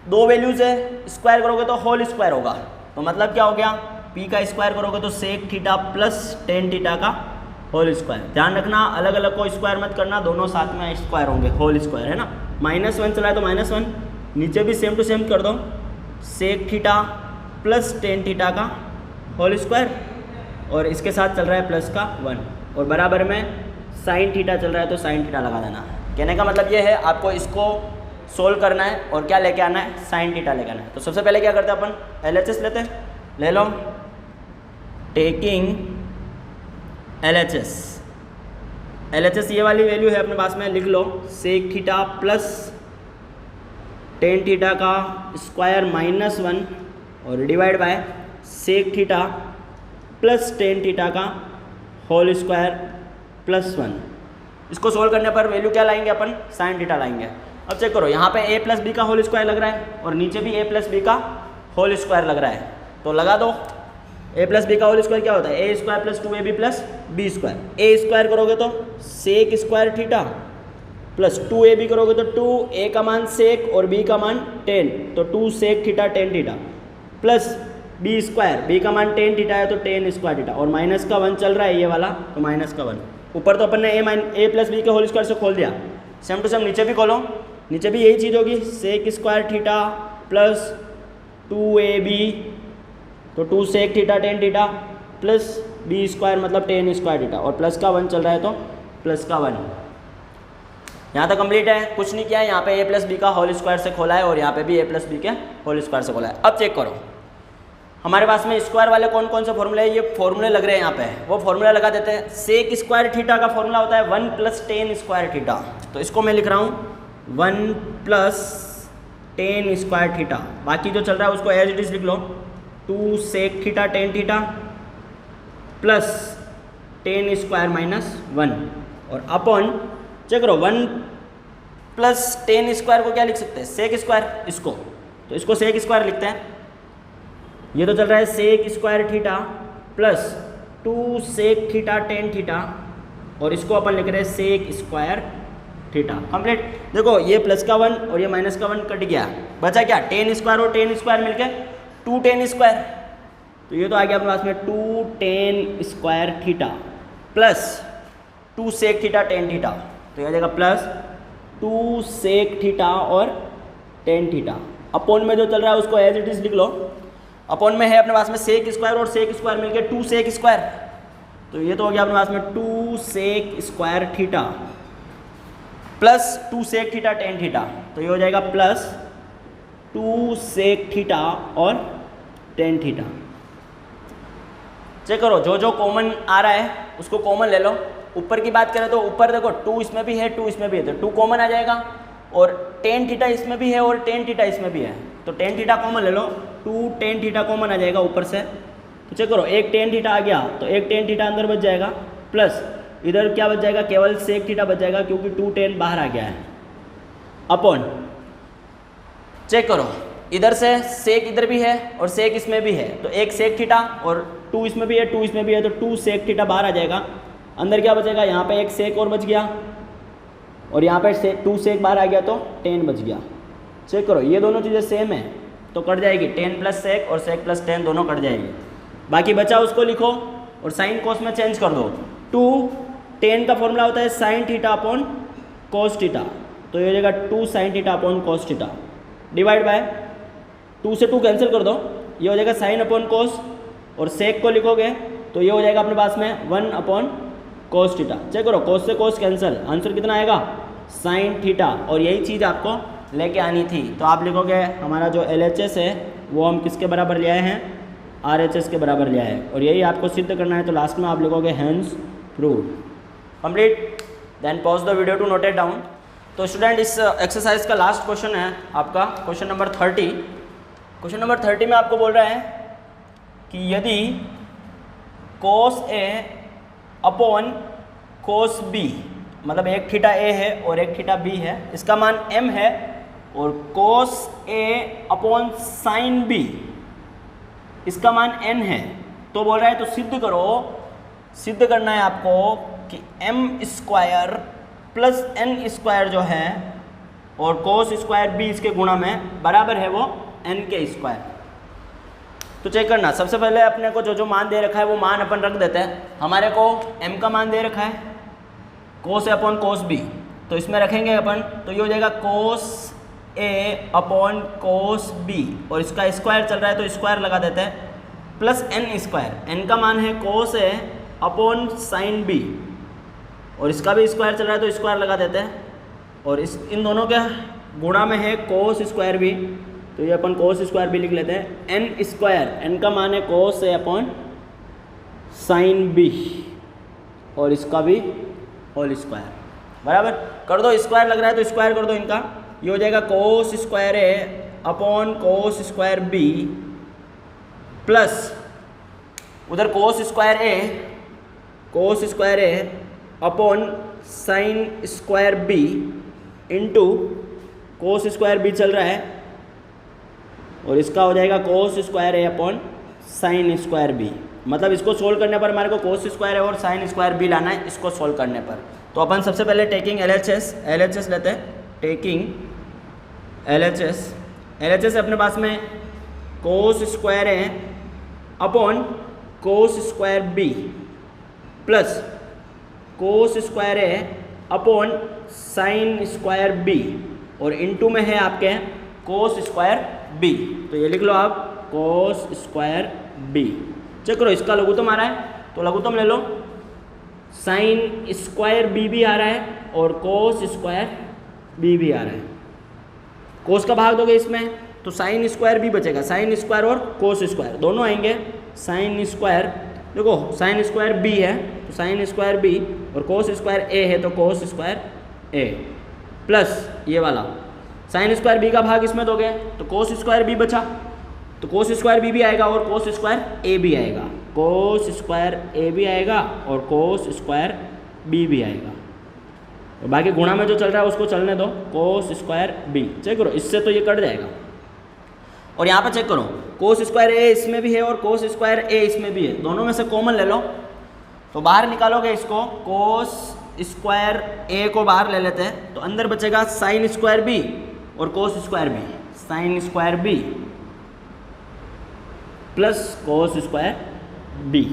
दो वैल्यूज है, स्क्वायर करोगे तो होल स्क्वायर होगा, तो मतलब क्या हो गया, पी का स्क्वायर करोगे तो sec theta plus tan theta का होल स्क्वायर। ध्यान रखना अलग अलग को स्क्वायर मत करना, दोनों साथ में स्क्वायर होंगे, होल स्क्वायर है ना। -1 चला है तो -1, नीचे भी सेम टू सेम कर दो, sec theta plus tan theta का होल स्क्वायर, और इसके साथ चल रहा है प्लस का 1, और बराबर में साइन थीटा चल रहा है तो साइन थीटा लगा देना। कहने का मतलब ये है आपको इसको सोल्व करना है और क्या लेके आना है, साइन थीटा लेके आना है। तो सबसे पहले क्या करते हैं अपन, LHS लेते हैं, ले लो, टेकिंग LHS ये वाली वैल्यू है अपने पास में, लिख लो sec theta plus tan theta का स्क्वायर -1 और divide by sec theta plus tan theta का होल स्क्वायर प्लस 1। इसको सोल्व करने पर वैल्यू क्या लाएंगे अपन, साइन थीटा लाएंगे। अब चेक करो यहाँ पे a प्लस बी का होल स्क्वायर लग रहा है और नीचे भी a प्लस बी का होल स्क्वायर लग रहा है, तो लगा दो। a प्लस बी का होल स्क्वायर क्या होता है, a square plus 2ab plus b square. a square करोगे तो सेक स्क्वायर थीटा प्लस 2ab करोगे तो 2, a का मान सेक और b का मान टेन, तो 2 sec theta tan theta plus b square, b का मान टेन थीटा है तो टेन स्क्वायर थीटा, और माइनस का 1 चल रहा है ये वाला तो माइनस का 1। ऊपर तो अपन ने a प्लस बी के होल स्क्वायर से खोल दिया, सेम टू सेम नीचे भी खोलो, नीचे भी यही चीज़ होगी, सेक स्क्वायर थीटा प्लस 2ab, तो 2 sec theta tan theta plus b square मतलब टेन स्क्वायर थीटा, और प्लस का 1 चल रहा है तो प्लस का 1। यहाँ तक कंप्लीट है, कुछ नहीं किया है, यहाँ पे a प्लस बी का होल स्क्वायर से खोला है और यहाँ पे भी a प्लस बी के होल स्क्वायर से खोला है। अब चेक करो हमारे पास में स्क्वायर वाले कौन कौन से फॉर्मूले हैं, ये फॉर्मूले लग रहे हैं यहाँ पे, वो फॉर्मूला लगा देते हैं। सेक स्क्वायर थीटा का फॉर्मूला होता है 1 + tan स्क्वायर थीटा, तो इसको मैं लिख रहा हूँ 1 + tan स्क्वायर थीटा। बाकी जो चल रहा है उसको एज इट इज लिख लो, 2 sec theta tan theta plus tan square -1 और अपॉन चेक करो 1 + tan स्क्वायर को क्या लिख सकते हैं, सेक स्क्वायर, इसको तो इसको सेक स्क्वायर लिखते हैं। ये तो चल रहा है sec square theta plus 2 sec theta tan theta और इसको अपन लिख रहे हैं सेक स्क्वायर थीटा। कंप्लीट। देखो ये प्लस का 1 और ये माइनस का 1 कट गया, बचा क्या, tan स्क्वायर और tan स्क्वायर मिलके 2 tan स्क्वायर, तो ये तो आ गया अपने पास में 2 tan square theta plus 2 sec theta tan theta, तो ये आ जाएगा प्लस 2 sec थीटा और tan थीटा। अपॉन में जो चल रहा है उसको एज इट इज लिख लो, अपॉन में है अपने पास में सेक स्क्वायर और सेक स्क्वायर मिलके 2 sec स्क्वायर, तो ये तो हो गया अपने पास में 2 sec square theta plus 2 sec theta tan theta, तो ये हो जाएगा प्लस 2 sec थीटा और tan थीटा। चेक करो जो जो कॉमन आ रहा है उसको कॉमन ले लो। ऊपर की बात करें तो ऊपर देखो 2 इसमें भी है 2 इसमें भी है, तो 2 कॉमन आ जाएगा और tan थीटा इसमें भी है और tan थीटा इसमें भी है, तो tan थीटा कॉमन ले लो, 2 tan थीटा कॉमन आ जाएगा ऊपर से। तो चेक करो एक tan थीटा आ गया तो एक tan थीटा अंदर बच जाएगा प्लस इधर क्या बच जाएगा, केवल sec थीटा बच जाएगा क्योंकि 2 tan बाहर आ गया है। अपॉन चेक करो इधर से sec इधर भी है और sec इसमें भी है, तो एक sec थीटा और 2 इसमें भी है 2 इसमें भी है, तो 2 sec थीटा बाहर आ जाएगा। अंदर क्या बचेगा, यहाँ पे एक sec और बच गया और यहाँ पे 2 sec बाहर आ गया तो tan बच गया। चेक करो ये दोनों चीज़ें सेम है तो कट जाएगी, tan + sec और sec + tan दोनों कट जाएगी। बाकी बचा उसको लिखो और साइन कॉस में चेंज कर दो। 2 tan का फॉर्मूला होता है sin theta upon cos theta, तो ये हो जाएगा 2 sin theta upon cos theta divide by 2 से 2 कैंसिल कर दो, ये हो जाएगा sin अपॉन cos और sec को लिखोगे तो ये हो जाएगा अपने पास में 1 अपॉन cos थीटा। चेक करो cos से cos कैंसिल, आंसर कितना आएगा sin थीटा, और यही चीज़ आपको लेके आनी थी। तो आप लिखोगे हमारा जो LHS है वो हम किसके बराबर ले आए हैं, RHS के बराबर ले आए, और यही आपको सिद्ध करना है, तो लास्ट में आप लिखोगे hence proved. Complete. Then pause the video to note it down. तो स्टूडेंट इस एक्सरसाइज का लास्ट क्वेश्चन है आपका क्वेश्चन नंबर 30। क्वेश्चन नंबर 30 में आपको बोल रहा है कि यदि cos A upon cos B, मतलब एक थीटा A है और एक थीटा B है, इसका मान m है, और cos A upon sin B इसका मान n है, तो बोल रहा है तो सिद्ध करो, सिद्ध करना है आपको कि m square plus n square जो है और cos स्क्वायर b इसके गुणा में बराबर है वो n के स्क्वायर। तो चेक करना, सबसे पहले अपने को जो जो मान दे रखा है वो मान अपन रख देते हैं। हमारे को m का मान दे रखा है cos A upon cos B, तो इसमें रखेंगे अपन, तो ये हो जाएगा cos A upon cos B, और इसका स्क्वायर चल रहा है तो स्क्वायर लगा देते हैं, प्लस n स्क्वायर, n का मान है cos A upon sin B, और इसका भी स्क्वायर चल रहा है तो स्क्वायर लगा देते हैं, और इस इन दोनों के गुणा में है cos स्क्वायर भी, तो ये अपन cos स्क्वायर भी लिख लेते हैं। n स्क्वायर, n का मान है cos A upon sin B, और इसका भी होल स्क्वायर, बराबर कर दो, स्क्वायर लग रहा है तो स्क्वायर कर दो इनका, ये हो जाएगा cos square A upon cos square B plus उधर cos square A upon sin square B into cos square B चल रहा है, और इसका हो जाएगा cos square A upon sin square B। मतलब इसको सोल्व करने पर हमारे को cos स्क्वायर A और sin स्क्वायर B लाना है, इसको सोल्व करने पर। तो अपन सबसे पहले टेकिंग LHS लेते हैं, टेकिंग LHS अपने पास में cos square A upon cos square B plus cos square A upon sin square B, और इनटू में है आपके cos स्क्वायर B, तो ये लिख लो आप cos स्क्वायर B। चेक करो इसका लघुत्तम आ रहा है तो लघुत्तम ले लो, sin स्क्वायर B भी आ रहा है और cos स्क्वायर B भी आ रहा है। cos का भाग दोगे इसमें तो साइन स्क्वायर बी बचेगा, साइन स्क्वायर और कोस स्क्वायर दोनों आएंगे। साइन स्क्वायर, देखो साइन स्क्वायर बी है तो साइन स्क्वायर बी, और कोस स्क्वायर ए है तो कोस स्क्वायर ए, प्लस ये वाला साइन स्क्वायर बी का भाग इसमें दोगे तो कोस स्क्वायर बी बचा, तो कोस स्क्वायर बी भी आएगा और कोस स्क्वायर ए भी आएगा, कोस स्क्वायर ए भी आएगा और कोस स्क्वायर बी भी आएगा। तो बाकी गुणा में जो चल रहा है उसको चलने दो, कोस स्क्वायर बी। चेक करो, इससे तो ये कट जाएगा। और यहाँ पे चेक करो, कोस स्क्वायर ए इसमें भी है और कोस स्क्वायर ए इसमें भी है, दोनों में से कॉमन ले लो। तो बाहर निकालोगे इसको, कोस स्क्वायर ए को बाहर ले लेते हैं तो अंदर बचेगा साइन स्क्वायर बी और cos square b, sine square b plus cos square b,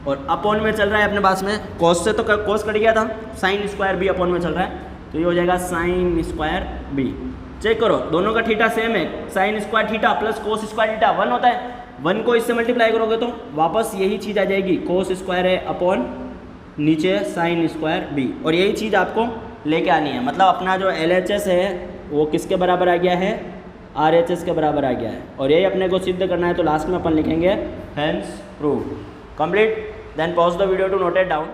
और अपॉन में चल रहा है अपने पास में, कोस से तो कोस कट गया था, साइन स्क्वायर बी अपॉन में चल रहा है तो ये हो जाएगा साइन स्क्वायर बी। चेक करो दोनों का थीटा सेम है, sign square theta plus cos square theta 1 होता है, 1 को इससे मल्टीप्लाई करोगे तो वापस यही चीज़ आ जाएगी, कोस स्क्वायर है अपॉन नीचे साइन स्क्वायर बी, और यही चीज़ आपको लेके आनी है। मतलब अपना जो LHS है वो किसके बराबर आ गया है, RHS के बराबर आ गया है, और यही अपने को सिद्ध करना है। तो लास्ट में अपन लिखेंगे hence prove. Complete, then pause the video to note it down.